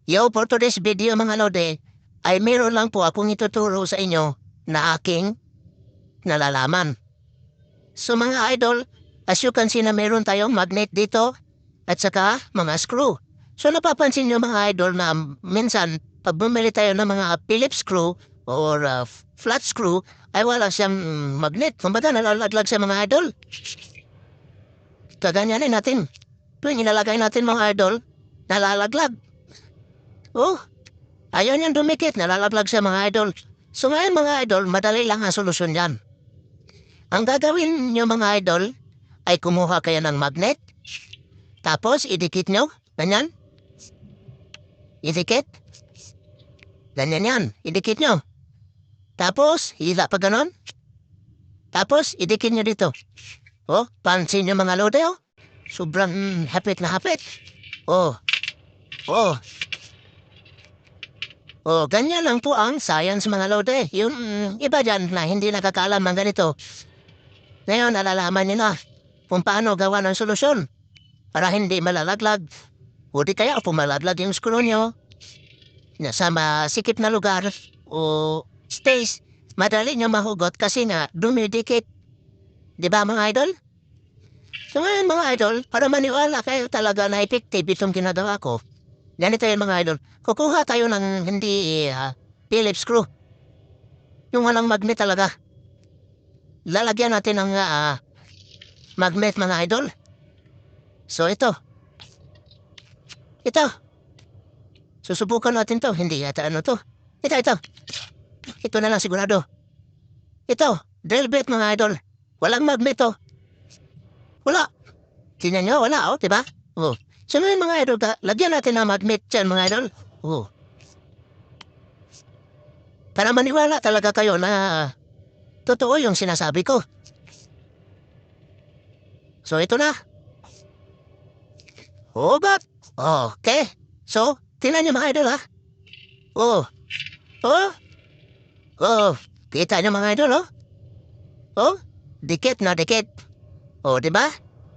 Yo, for today's video mga lode, ay meron lang po akong ituturo sa inyo na aking nalalaman. So mga idol, as you can see na meron tayong magnet dito at saka mga screw. So napapansin nyo mga idol na minsan pag bumili tayo ng mga Phillips screw or flat screw ay wala siyang magnet. Kumbaga nalalaglag sa mga idol. Kaganyanin natin. Tuwing inalagay natin mga idol, nalalaglag. Oh, ayaw niyang dumikit, nalalaglag sa mga idol. So ngayon mga idol, madali lang ang solusyon yan. Ang gagawin niyo mga idol, ay kumuha kayo ng magnet, tapos idikit nyo, ganyan. Idikit. Ganyan yan, idikit nyo. Tapos, hila pa ganon. Tapos, idikit nyo dito. Oh, pansin nyo mga lode, oh. Sobrang hapit na hapit. Oh, oh. Oh, ganyan lang po ang science mga lode. Yung iba dyan na hindi nakakaalam ng ganito. Ngayon, nalalaman nyo na kung paano gawa ng solusyon para hindi malalaglag. O di kaya kung malaglag yung screw nyo, nasa masikip na lugar o space, madali nyo mahugot kasi nga dumidikit. Di ba mga idol? So ngayon mga idol, para maniwala kayo talaga na effective itong ginagawa ko, ganito yung mga idol, kukuha tayo ng hindi Phillips screw. Yung walang magnet talaga. Lalagyan natin ng magnet mga idol. So ito. Ito. Susubukan natin to. Hindi yata ano to. Ito. Ito na lang sigurado. Ito. Drill bit mga idol. Walang magnet to. Wala. Tingnan nyo, wala oh, diba? Oh. So ngayon mga idol, lagyan natin ng magnet dyan mga idol. Oh. Para maniwala talaga kayo na totoo yung sinasabi ko. So ito na. Oh, but okay. So, tingnan nyo mga idol ha. Oh. Oh. Oh. Kita nyo mga idol oh. Oh. Dikit na dikit. Oh, diba?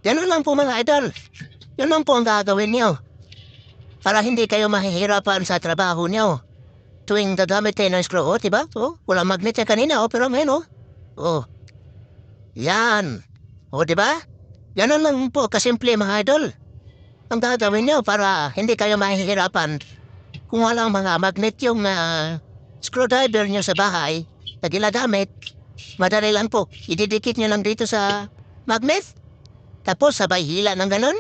Ganun lang po mga idol. Yun lang po ang gagawin nyo. Para hindi kayo mahihirapan sa trabaho nyo. Tuwing gagamit kayo ng screw, oh, diba? Oh, walang magnet yan kanina, oh, pero ngayon, oh. Oh. Yan. Oh, diba? Ganun lang po kasimple mga idol. Ang gagawin nyo para hindi kayo mahihirapan kung walang mga magnet yung screwdriver nyo sa bahay na ginagamit, madali lang po. Ididikit nyo lang dito sa magnet, tapos sabay hila ng ganun.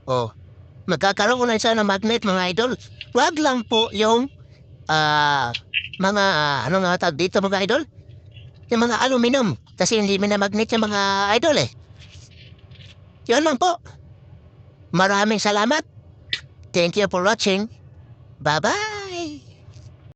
Oh, magkakaroon na siya ng magnet mga idol. Wag lang po yung mga ano nga tag dito mga idol? Yung mga aluminum. Kasi hindi mo na magnet yung mga idol eh. Yun lang po. Maraming salamat. Thank you for watching. Bye-bye.